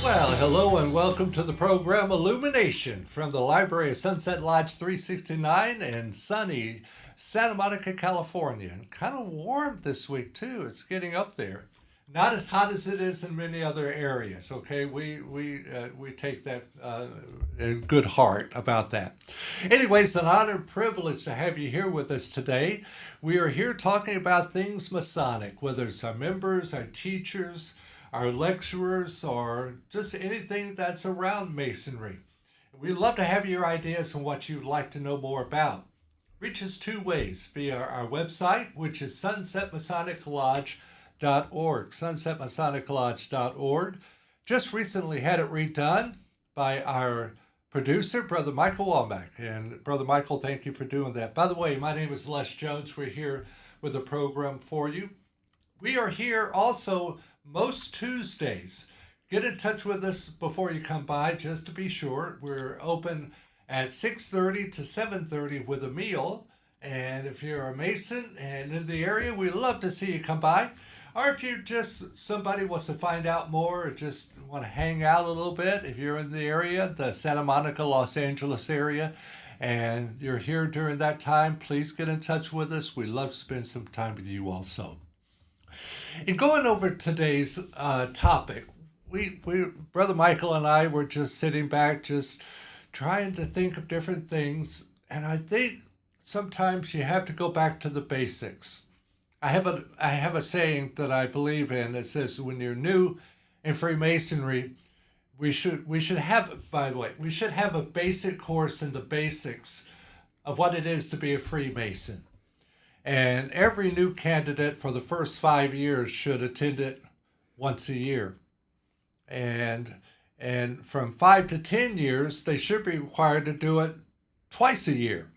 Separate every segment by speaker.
Speaker 1: Well, hello and welcome to the program Illumination from the library of Sunset Lodge 369 in sunny Santa Monica, California. And kind of warm this week too. It's getting up there. Not as hot as it is in many other areas. Okay, we take that in good heart about that. Anyways, an honor and privilege to have you here with us today. We are here talking about things Masonic, whether it's our members, our teachers, our lecturers, or just anything that's around Masonry. We'd love to have your ideas on what you'd like to know more about. Reach us two ways via our website, which is sunsetmasoniclodge.org, sunsetmasoniclodge.org. Just recently had it redone by our producer, Brother Michael Wamback. And Brother Michael, thank you for doing that. By the way, my name is Les Jones. We're here with a program for you. We are here also most Tuesdays. Get in touch with us before you come by, just to be sure. We're open at 6:30 to 7:30 with a meal. And if you're a Mason and in the area, we'd love to see you come by. Or if you're just somebody wants to find out more or just want to hang out a little bit, if you're in the area, the Santa Monica, Los Angeles area, and you're here during that time, please get in touch with us. We'd love to spend some time with you also. In going over today's topic, we Brother Michael and I were just sitting back, just trying to think of different things, and I think sometimes you have to go back to the basics. I have a saying that I believe in. It says, when you're new in Freemasonry, we should have, by the way, we should have a basic course in the basics of what it is to be a Freemason. And every new candidate for the first 5 years should attend it once a year. And from 5 to 10 years, they should be required to do it twice a year.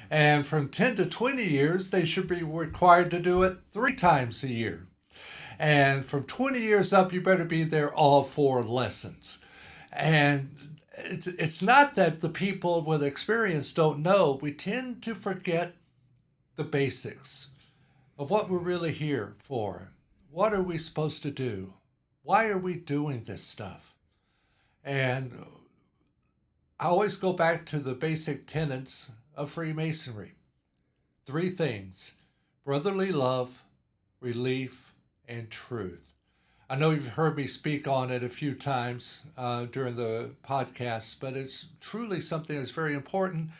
Speaker 1: And from 10 to 20 years, they should be required to do it 3 times a year. And from 20 years up, you better be there all 4 lessons. And it's not that the people with experience don't know. We tend to forget the basics of what we're really here for. What are we supposed to do? Why are we doing this stuff? And I always go back to the basic tenets of Freemasonry. 3 things: brotherly love, relief, and truth. I know you've heard me speak on it a few times during the podcast, but it's truly something that's very important.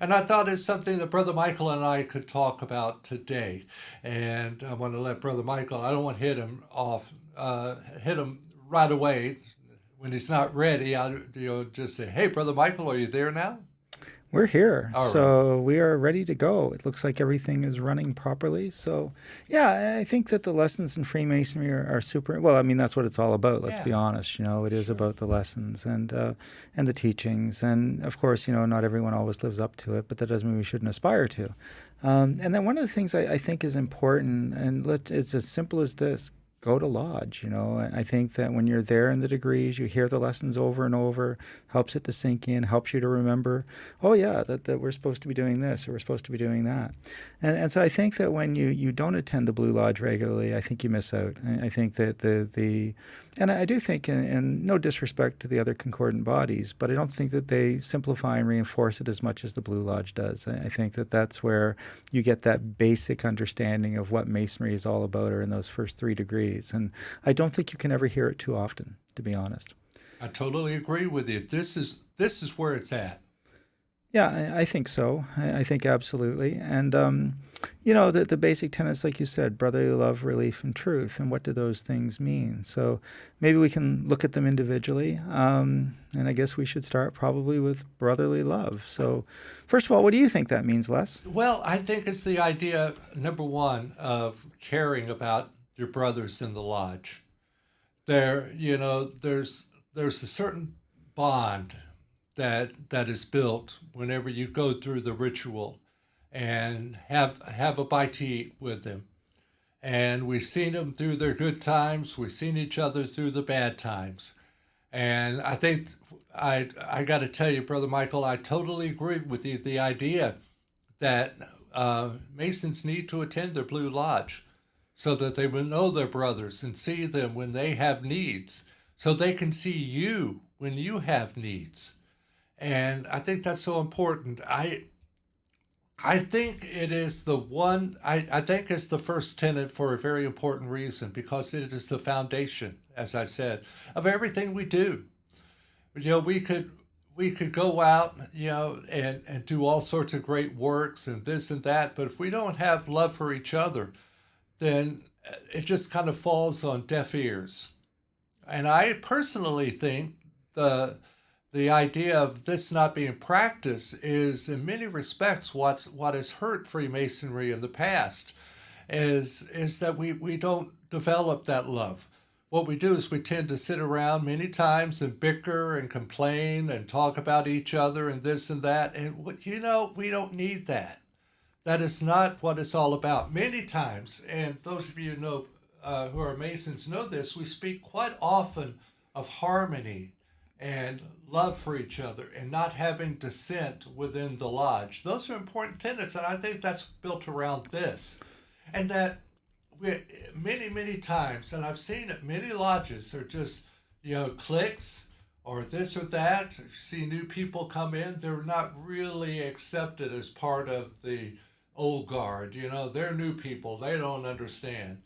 Speaker 1: And I thought it's something that Brother Michael and I could talk about today. And I want to let Brother Michael, I don't want to hit him right away when he's not ready. I'll just say, hey, Brother Michael, are you there now?
Speaker 2: We're here.
Speaker 1: All
Speaker 2: So we are ready to go. It looks like everything is running properly. So yeah, I think that the lessons in Freemasonry are super. Well, I mean, that's what it's all about. Let's be honest. It is about the lessons and the teachings. And of course, not everyone always lives up to it, but that doesn't mean we shouldn't aspire to. And then one of the things I think is important, and it's as simple as this: go to lodge. I think that when you're there in the degrees, you hear the lessons over and over, helps it to sink in, helps you to remember, oh yeah, that we're supposed to be doing this or we're supposed to be doing that. And so I think that when you don't attend the Blue Lodge regularly, I think you miss out. I think that and I do think, and no disrespect to the other concordant bodies, but I don't think that they simplify and reinforce it as much as the Blue Lodge does. I think that that's where you get that basic understanding of what Masonry is all about, or in those first 3 degrees. And I don't think you can ever hear it too often, to be honest.
Speaker 1: I totally agree with you. This is where it's at.
Speaker 2: Yeah, I think so. I think absolutely. And, the basic tenets, like you said, brotherly love, relief, and truth. And what do those things mean? So maybe we can look at them individually. And I guess we should start probably with brotherly love. So first of all, what do you think that means, Les?
Speaker 1: Well, I think it's the idea, number one, of caring about your brothers in the lodge. There's a certain bond that is built whenever you go through the ritual and have a bite to eat with them. And we've seen them through their good times. We've seen each other through the bad times. And I think I got to tell you, Brother Michael, I totally agree with you. The idea that Masons need to attend their Blue Lodge so that they will know their brothers and see them when they have needs, so they can see you when you have needs. And I think that's so important. I think it is the one, I think it's the first tenet for a very important reason, because it is the foundation, as I said, of everything we do. We could go out, and do all sorts of great works and this and that, but if we don't have love for each other, then it just kind of falls on deaf ears. And I personally think the idea of this not being practiced is in many respects what has hurt Freemasonry in the past is that we don't develop that love. What we do is we tend to sit around many times and bicker and complain and talk about each other and this and that. And we don't need that. That is not what it's all about. Many times, and those of you know who are Masons know this, we speak quite often of harmony and love for each other and not having dissent within the lodge. Those are important tenets, and I think that's built around this. And that many, many times, and I've seen it, many lodges are just, cliques or this or that. If you see new people come in, they're not really accepted as part of the old guard. They're new people. They don't understand.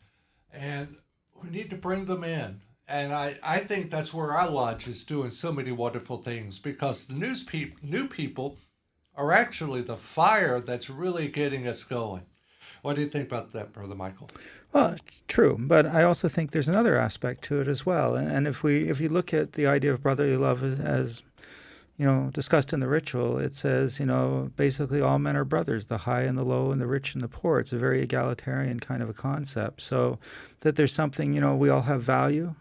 Speaker 1: And we need to bring them in. And I think that's where our lodge is doing so many wonderful things, because the new people are actually the fire that's really getting us going. What do you think about that, Brother Michael?
Speaker 2: Well, true, but I also think there's another aspect to it as well. And if you look at the idea of brotherly love as discussed in the ritual, it says, basically all men are brothers, the high and the low and the rich and the poor. It's a very egalitarian kind of a concept. So that there's something, we all have value,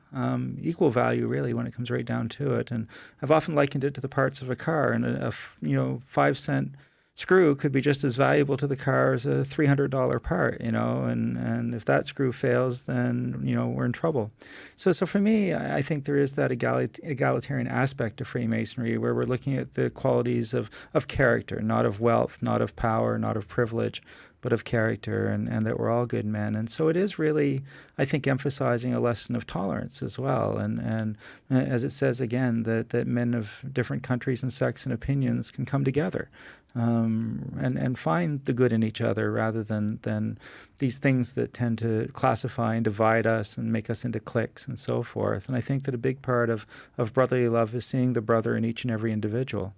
Speaker 2: equal value really when it comes right down to it. And I've often likened it to the parts of a car, and a 5-cent screw could be just as valuable to the car as a $300 part, and if that screw fails, then, we're in trouble. So for me, I think there is that egalitarian aspect to Freemasonry, where we're looking at the qualities of character, not of wealth, not of power, not of privilege, but of character, and that we're all good men. And so it is really, I think, emphasizing a lesson of tolerance as well. And as it says again, that men of different countries and sects and opinions can come together and find the good in each other, rather than these things that tend to classify and divide us and make us into cliques and so forth. And I think that a big part of brotherly love is seeing the brother in each and every individual.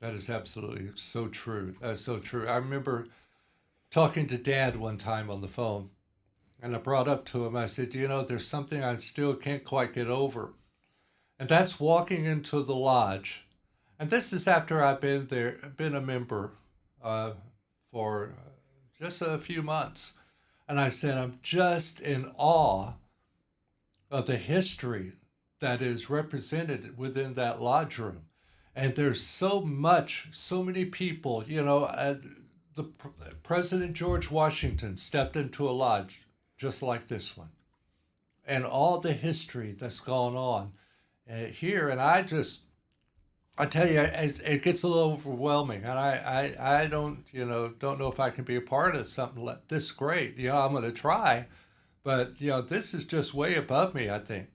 Speaker 1: That is absolutely so true. That's so true. I remember talking to Dad one time on the phone, and I brought up to him, I said, there's something I still can't quite get over. And that's walking into the lodge. And this is after I've been a member for just a few months. And I said, I'm just in awe of the history that is represented within that lodge room. And there's so many people, the President George Washington stepped into a lodge just like this one. And all the history that's gone on here. And I tell you, it gets a little overwhelming, and I don't know if I can be a part of something like this great. I'm going to try, but this is just way above me, I think.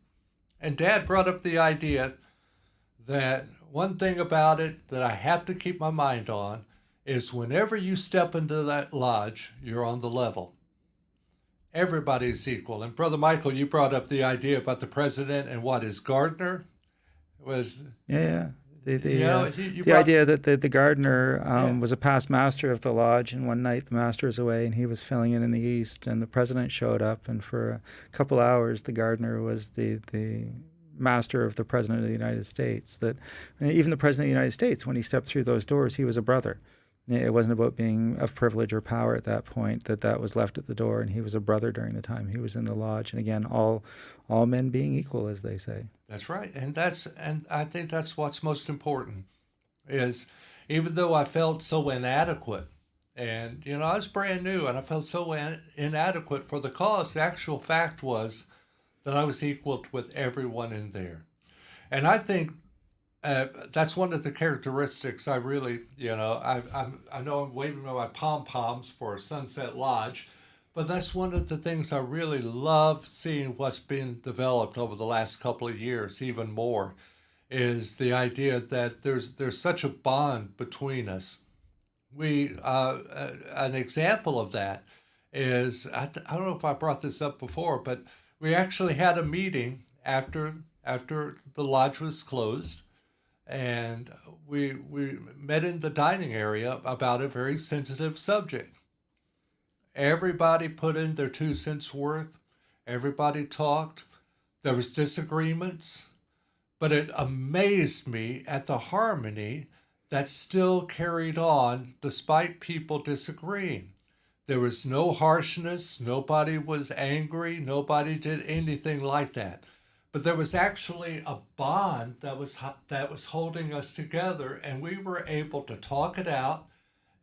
Speaker 1: And Dad brought up the idea that one thing about it that I have to keep my mind on is whenever you step into that lodge, you're on the level. Everybody's equal. And Brother Michael, you brought up the idea about the president and what his gardener was.
Speaker 2: Yeah. The idea that the gardener was a past master of the lodge, and one night the master was away and he was filling in the east, and the president showed up, and for a couple hours the gardener was the master of the president of the United States. That even the president of the United States, when he stepped through those doors, he was a brother. It wasn't about being of privilege or power at that point, that was left at the door, and he was a brother during the time he was in the lodge. And again, all men being equal, as they say.
Speaker 1: That's right. And I think that's what's most important, is even though I felt so inadequate, and I was brand new and I felt so inadequate for the cause, the actual fact was that I was equal with everyone in there. And I think that's one of the characteristics I really, I know I'm waving my pom-poms for Sunset Lodge, But that's one of the things I really love seeing what's been developed over the last couple of years, even more, is the idea that there's such a bond between us. An example of that is I don't know if I brought this up before, but we actually had a meeting after the lodge was closed, and we met in the dining area about a very sensitive subject. Everybody put in their 2 cents worth. Everybody talked. There was disagreements, but it amazed me at the harmony that still carried on despite people disagreeing. There was no harshness. Nobody was angry. Nobody did anything like that. But there was actually a bond that was holding us together, and we were able to talk it out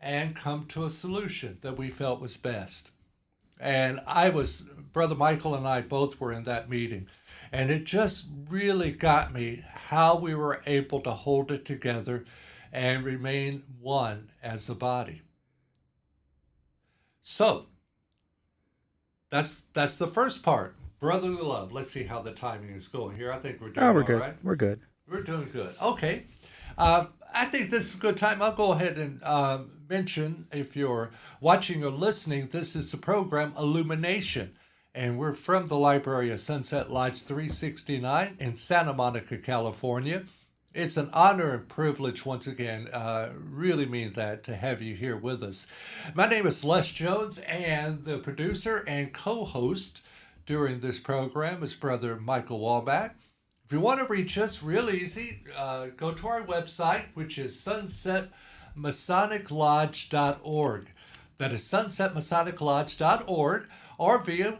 Speaker 1: and come to a solution that we felt was best. And Brother Michael and I both were in that meeting. And it just really got me how we were able to hold it together and remain one as a body. So, that's the first part. Brotherly love. Let's see how the timing is going here. I think we're doing
Speaker 2: we're good.
Speaker 1: all right.
Speaker 2: We're good.
Speaker 1: We're doing good. Okay. I think this is a good time. I'll go ahead and mention, if you're watching or listening, this is the program Illumination. And we're from the library of Sunset Lodge 369 in Santa Monica, California. It's an honor and privilege, once again, really mean that, to have you here with us. My name is Les Jones, and the producer and co-host during this program is Brother Michael Wamback. If you want to reach us, real easy, go to our website, which is sunsetmasoniclodge.org. That is sunsetmasoniclodge.org, or via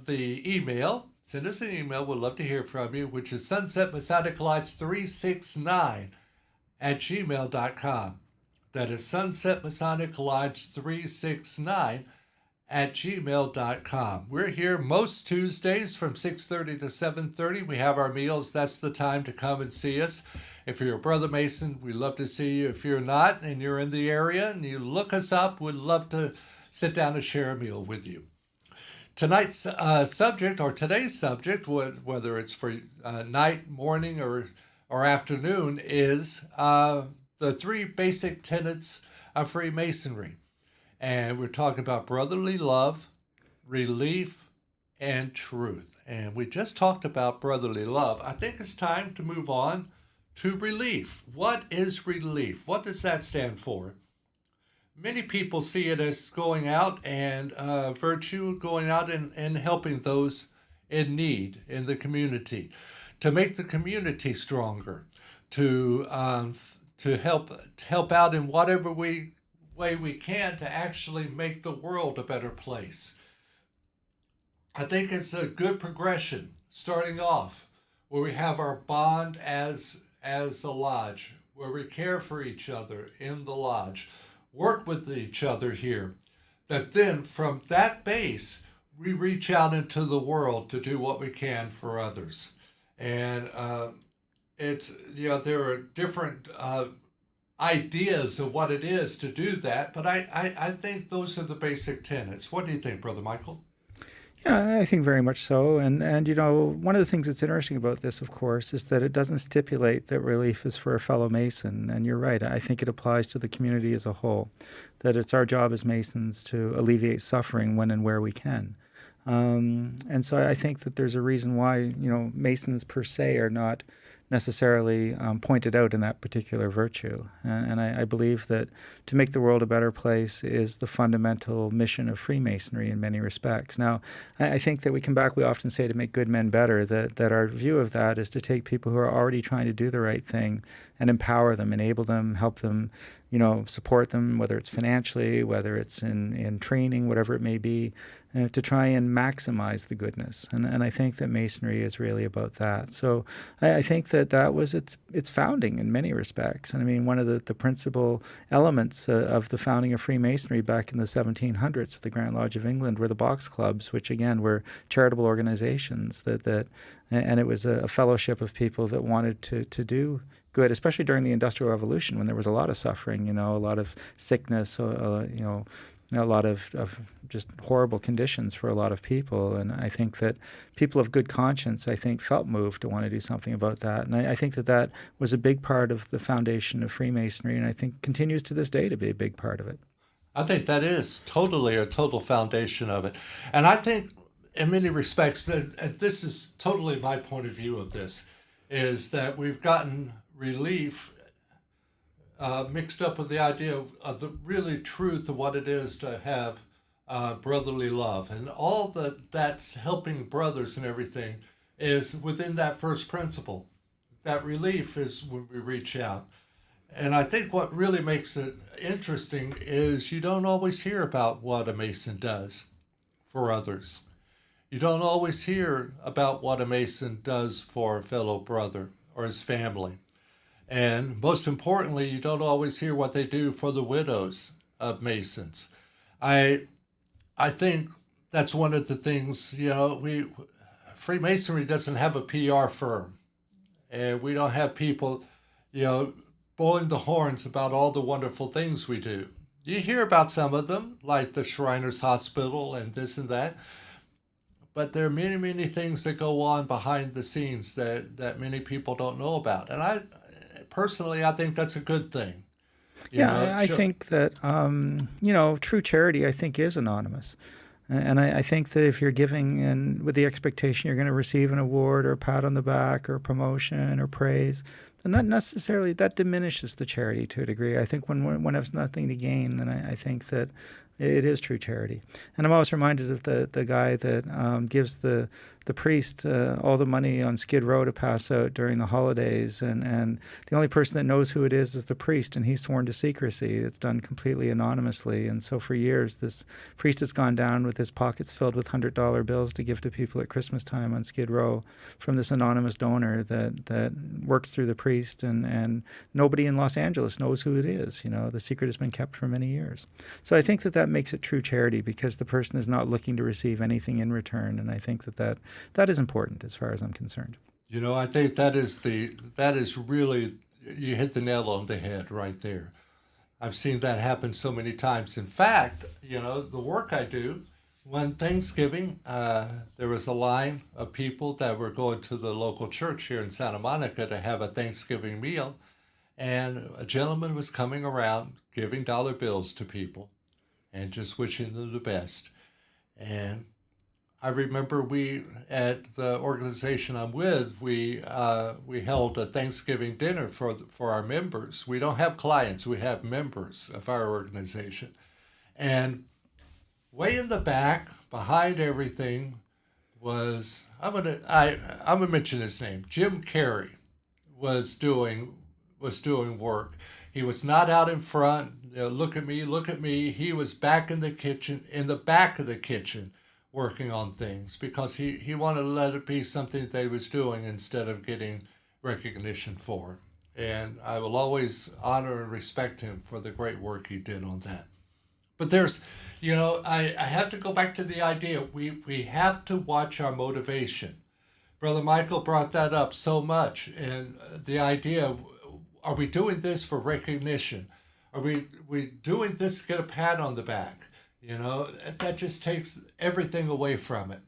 Speaker 1: the email. Send us an email. We'd love to hear from you, which is sunsetmasoniclodge369@gmail.com. That is sunsetmasoniclodge369@gmail.com. We're here most Tuesdays from 6:30 to 7:30. We have our meals. That's the time to come and see us. If you're a Brother Mason, we'd love to see you. If you're not and you're in the area and you look us up, we'd love to sit down and share a meal with you. Tonight's subject, or today's subject, whether it's for night, morning, or afternoon, is the three basic tenets of Freemasonry. And we're talking about brotherly love, relief, and truth. And we just talked about brotherly love. I think it's time to move on to relief. What is relief? What does that stand for? Many people see it as going out and virtue, going out and helping those in need in the community, to make the community stronger, to help out in whatever way we can to actually make the world a better place. I think it's a good progression, starting off where we have our bond as the lodge, where we care for each other in the lodge, work with each other here, that then from that base, we reach out into the world to do what we can for others. And there are different ideas of what it is to do that, but I think those are the basic tenets. What do you think, Brother Michael?
Speaker 2: Yeah, I think very much so. And one of the things that's interesting about this, of course, is that it doesn't stipulate that relief is for a fellow Mason. And you're right. I think it applies to the community as a whole, that it's our job as Masons to alleviate suffering when and where we can. And so I think that there's a reason why, Masons per se are not necessarily pointed out in that particular virtue. And I believe that to make the world a better place is the fundamental mission of Freemasonry in many respects. Now, I think that we often say to make good men better, that our view of that is to take people who are already trying to do the right thing and empower them, enable them, help them, support them, whether it's financially, whether it's in training, whatever it may be, to try and maximize the goodness. And I think that Masonry is really about that. So I think that was its founding in many respects. And I mean, one of the principal elements of the founding of Freemasonry back in the 1700s with the Grand Lodge of England were the box clubs, which again were charitable organizations and it was a fellowship of people that wanted to do good, especially during the Industrial Revolution when there was a lot of suffering, a lot of sickness, a lot of just horrible conditions for a lot of people. And I think that people of good conscience, I think, felt moved to want to do something about that. And I think that that was a big part of the foundation of Freemasonry, and I think continues to this day to be a big part of it.
Speaker 1: I think that is totally a total foundation of it. And I think, in many respects, that and this is totally my point of view of this, is that we've gotten relief mixed up with the idea of the really truth of what it is to have brotherly love. And all that's helping brothers and everything is within that first principle. That relief is when we reach out. And I think what really makes it interesting is you don't always hear about what a Mason does for others. You don't always hear about what a Mason does for a fellow brother or his family. And most importantly, you don't always hear what they do for the widows of Masons. I think that's one of the things, Freemasonry doesn't have a PR firm. And we don't have people, blowing the horns about all the wonderful things we do. You hear about some of them, like the Shriners Hospital and this and that. But there are many, many things that go on behind the scenes that many people don't know about. And I think that's a good thing.
Speaker 2: I think that, true charity, I think, is anonymous. And I think that if you're giving and with the expectation you're going to receive an award or a pat on the back or promotion or praise, then that diminishes the charity to a degree. I think when one has nothing to gain, then I think that it is true charity. And I'm always reminded of the guy that gives the priest all the money on Skid Row to pass out during the holidays, and the only person that knows who it is the priest, and he's sworn to secrecy. It's done completely anonymously, and so for years this priest has gone down with his pockets filled with $100 bills to give to people at Christmas time on Skid Row from this anonymous donor that works through the priest, and nobody in Los Angeles knows who it is. The secret has been kept for many years. So I think that makes it true charity, because the person is not looking to receive anything in return, and I think that is important as far as I'm concerned.
Speaker 1: I think that is really, you hit the nail on the head right there. I've seen that happen so many times. In fact, the work I do, one Thanksgiving, there was a line of people that were going to the local church here in Santa Monica to have a Thanksgiving meal, and a gentleman was coming around giving dollar bills to people and just wishing them the best. And I remember we, at the organization I'm with, we held a Thanksgiving dinner for our members. We don't have clients, we have members of our organization. And way in the back, behind everything, was, I'm gonna mention his name. Jim Carrey was doing work. He was not out in front. Look at me. He was back in the kitchen, in the back of the kitchen, working on things, because he wanted to let it be something that he was doing instead of getting recognition for. And I will always honor and respect him for the great work he did on that. But there's, I have to go back to the idea, we have to watch our motivation. Brother Michael brought that up so much, and the idea of, are we doing this for recognition? Are we doing this to get a pat on the back? That just takes everything away from it.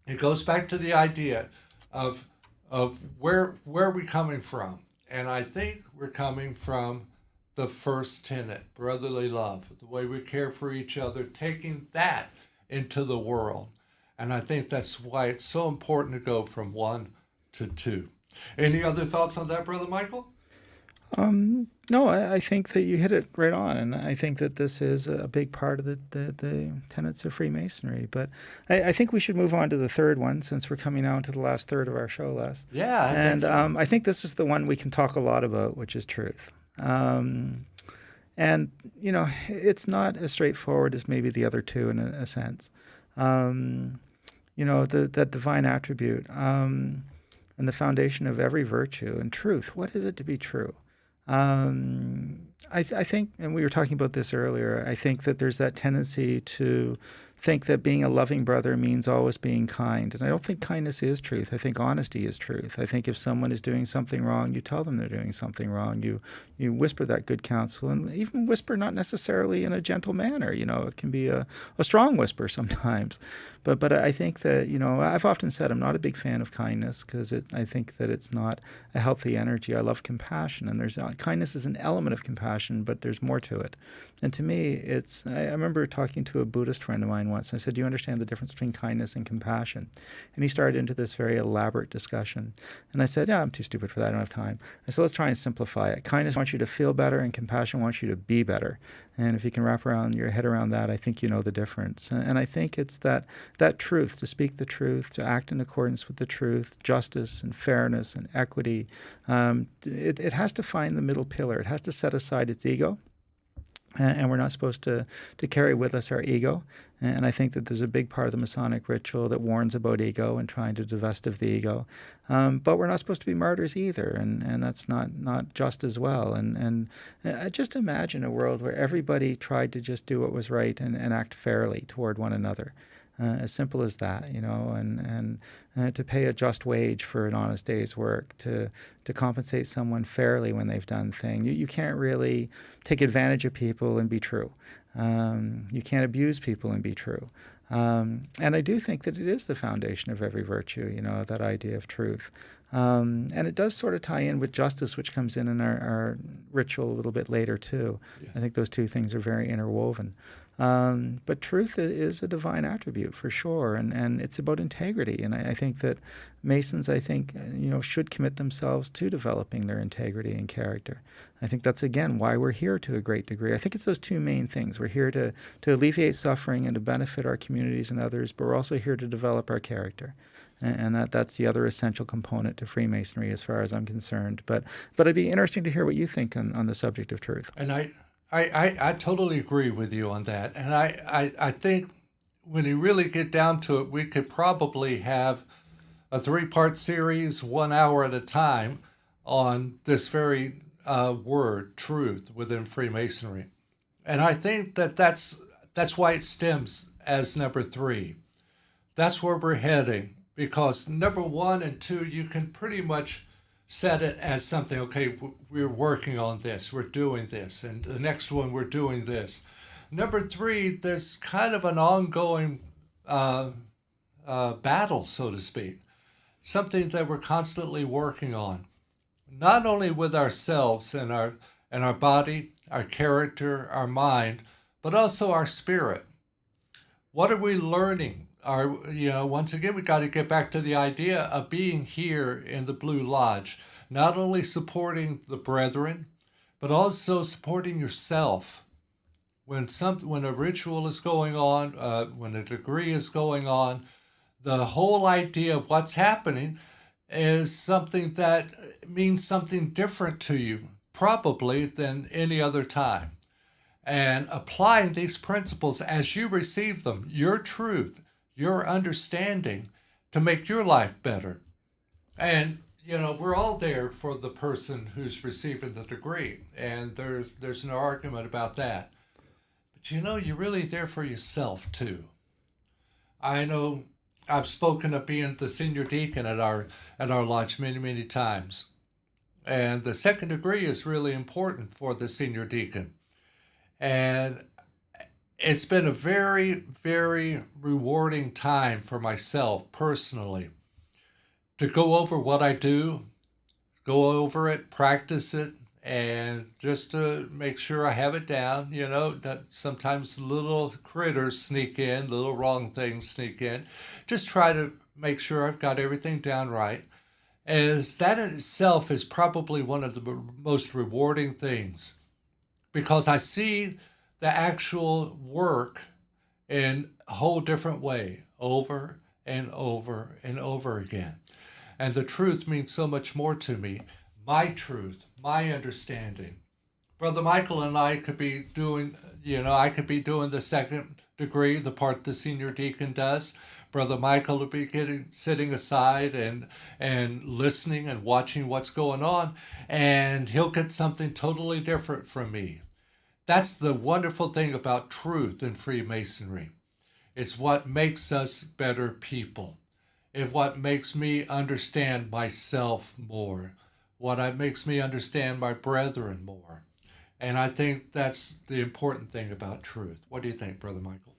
Speaker 1: It goes back to the idea of where are we coming from? And I think we're coming from the first tenet, brotherly love, the way we care for each other, taking that into the world. And I think that's why it's so important to go from 1 to 2. Any other thoughts on that, Brother Michael?
Speaker 2: No, I think that you hit it right on, and I think that this is a big part of the tenets of Freemasonry. But I think we should move on to the third one, since we're coming now into the last third of our show, Les.
Speaker 1: Yeah,
Speaker 2: I think this is the one we can talk a lot about, which is truth. And it's not as straightforward as maybe the other two in a sense. That divine attribute and the foundation of every virtue and truth. What is it to be true? I think, and we were talking about this earlier, I think that there's that tendency to think that being a loving brother means always being kind. And I don't think kindness is truth. I think honesty is truth. I think if someone is doing something wrong, you tell them they're doing something wrong. You whisper that good counsel, and even whisper not necessarily in a gentle manner. It can be a strong whisper sometimes. But I think that, I've often said I'm not a big fan of kindness because I think that it's not a healthy energy. I love compassion, and kindness is an element of compassion, but there's more to it. And to me, I remember talking to a Buddhist friend of mine once, and I said, do you understand the difference between kindness and compassion? And he started into this very elaborate discussion. And I said, yeah, I'm too stupid for that. I don't have time. I said, let's try and simplify it. Kindness wants you to feel better, and compassion wants you to be better. And if you can wrap your head around that, I think you know the difference. And I think it's that truth, to speak the truth, to act in accordance with the truth, justice and fairness and equity. It has to find the middle pillar. It has to set aside its ego. And we're not supposed to carry with us our ego. And I think that there's a big part of the Masonic ritual that warns about ego and trying to divest of the ego. But we're not supposed to be martyrs either, and that's not just as well. And I just imagine a world where everybody tried to just do what was right and act fairly toward one another. As simple as that, and to pay a just wage for an honest day's work, to compensate someone fairly when they've done things. You can't really take advantage of people and be true. You can't abuse people and be true. And I do think that it is the foundation of every virtue, that idea of truth. And it does sort of tie in with justice, which comes in our ritual a little bit later, too. Yes. I think those two things are very interwoven. But truth is a divine attribute for sure, and it's about integrity. And I think that Masons, should commit themselves to developing their integrity and character. I think that's, again, why we're here to a great degree. I think it's those two main things. We're here to alleviate suffering and to benefit our communities and others, but we're also here to develop our character. And that's the other essential component to Freemasonry as far as I'm concerned. But it'd be interesting to hear what you think on the subject of truth.
Speaker 1: And I totally agree with you on that. And I think when you really get down to it, we could probably have a 3-part series, 1 hour at a time, on this very word, truth, within Freemasonry. And I think that's why it stems as number 3. That's where we're heading, because number 1 and 2, you can pretty much set it as something, okay, we're working on this, we're doing this, and the next one we're doing this. Number 3, there's kind of an ongoing battle, so to speak, something that we're constantly working on, not only with ourselves and our body, our character, our mind, but also our spirit. What are we learning? Once again, we got to get back to the idea of being here in the Blue Lodge, not only supporting the brethren, but also supporting yourself. When a ritual is going on, when a degree is going on, the whole idea of what's happening is something that means something different to you, probably, than any other time. And applying these principles as you receive them, your truth, your understanding, to make your life better. And, we're all there for the person who's receiving the degree, and there's no argument about that. But, you're really there for yourself, too. I know I've spoken of being the senior deacon at our lodge many, many times. And the second degree is really important for the senior deacon. And it's been a very, very rewarding time for myself personally to go over what I do, go over it, practice it, and just to make sure I have it down. That sometimes little critters sneak in, little wrong things sneak in. Just try to make sure I've got everything down right. As that in itself is probably one of the most rewarding things, because I see the actual work in a whole different way, over and over and over again. And the truth means so much more to me. My truth, my understanding. Brother Michael and I could be doing, I could be doing the second degree, the part the senior deacon does. Brother Michael would be sitting aside and listening and watching what's going on, and he'll get something totally different from me. That's the wonderful thing about truth in Freemasonry. It's what makes us better people. It's what makes me understand myself more. Makes me understand my brethren more. And I think that's the important thing about truth. What do you think, Brother Michael?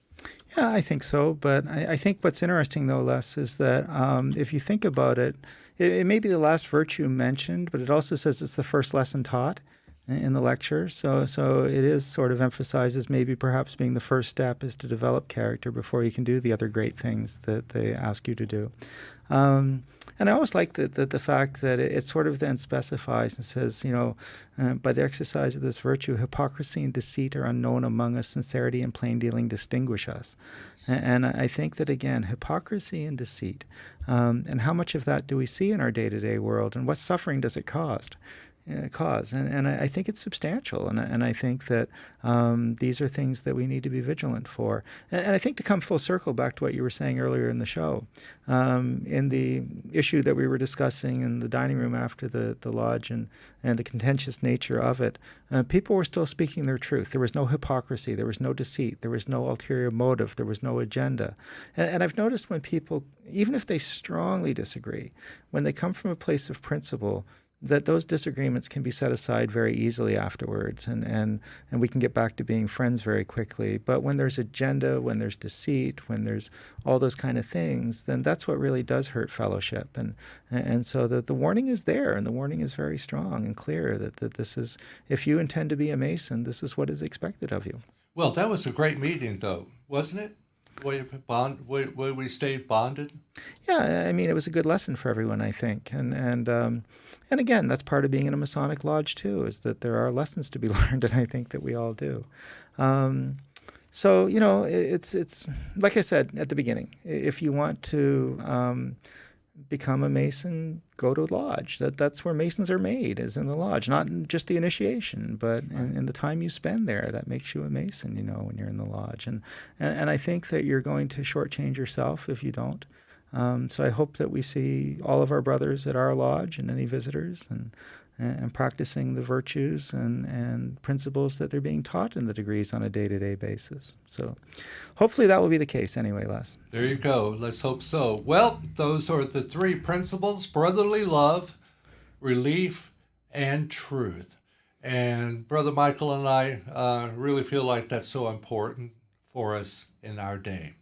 Speaker 2: Yeah, I think so. But I think what's interesting, though, Les, is that if you think about it, it may be the last virtue mentioned, but it also says it's the first lesson taught in the lecture. So it is sort of emphasizes maybe perhaps being the first step is to develop character before you can do the other great things that they ask you to do. And I always like the fact that it sort of then specifies and says, by the exercise of this virtue, hypocrisy and deceit are unknown among us, sincerity and plain dealing distinguish us. And I think that, again, hypocrisy and deceit, and how much of that do we see in our day-to-day world, and what suffering does it cause? And I think it's substantial, and I think that these are things that we need to be vigilant for. And I think to come full circle back to what you were saying earlier in the show, in the issue that we were discussing in the dining room after the lodge and the contentious nature of it, people were still speaking their truth. There was no hypocrisy, there was no deceit, there was no ulterior motive, there was no agenda. And I've noticed when people, even if they strongly disagree, when they come from a place of principle, that those disagreements can be set aside very easily afterwards, and we can get back to being friends very quickly. But when there's agenda, when there's deceit, when there's all those kind of things, then that's what really does hurt fellowship. And so the warning is there, and the warning is very strong and clear that this is, if you intend to be a Mason, this is what is expected of you.
Speaker 1: Well, that was a great meeting, though, wasn't it? Where we stayed bonded.
Speaker 2: Yeah, I mean, it was a good lesson for everyone, I think, and again, that's part of being in a Masonic lodge too, is that there are lessons to be learned, and I think that we all do. So it's like I said at the beginning. If you want to become a Mason, go to a lodge. That's where Masons are made, is in the lodge. Not just the initiation, but in the time you spend there, that makes you a Mason, when you're in the lodge. And I think that you're going to shortchange yourself if you don't. So I hope that we see all of our brothers at our lodge and any visitors and practicing the virtues and principles that they're being taught in the degrees on a day-to-day basis. So hopefully that will be the case anyway, Les.
Speaker 1: There you go. Let's hope so. Well, those are the three principles: brotherly love, relief, and truth. And Brother Michael and I really feel like that's so important for us in our day.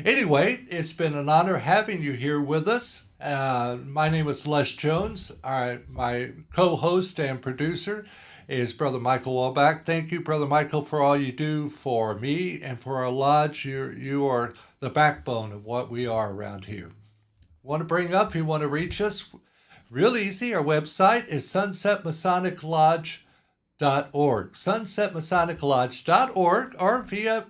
Speaker 1: Anyway, it's been an honor having you here with us. My name is Les Jones. My co-host and producer is Brother Michael Wamback. Thank you, Brother Michael, for all you do for me and for our lodge. You are the backbone of what we are around here. Want to bring up, if you want to reach us, real easy. Our website is sunsetmasoniclodge.org. sunsetmasoniclodge.org, or via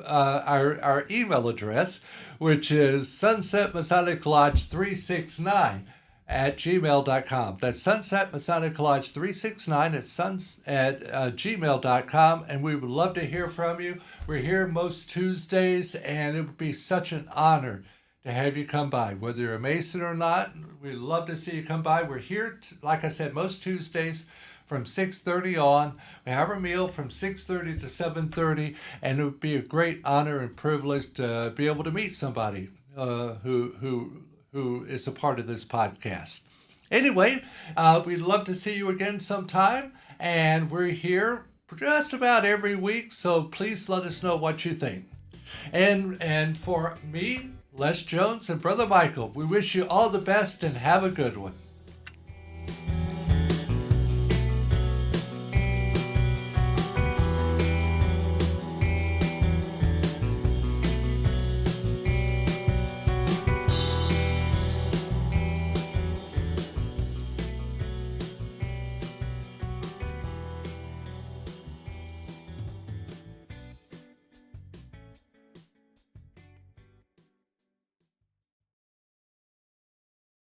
Speaker 1: our email address, which is sunsetmasoniclodge369@gmail.com. That's sunsetmasoniclodge369@gmail.com, and we would love to hear from you. We're here most Tuesdays, and it would be such an honor to have you come by. Whether you're a Mason or not, we'd love to see you come by. We're here, like I said, most Tuesdays from 6:30 on. We have our meal from 6:30 to 7:30, and it would be a great honor and privilege to be able to meet somebody who is a part of this podcast. Anyway, we'd love to see you again sometime, and we're here just about every week, so please let us know what you think. And for me, Les Jones, and Brother Michael, we wish you all the best and have a good one.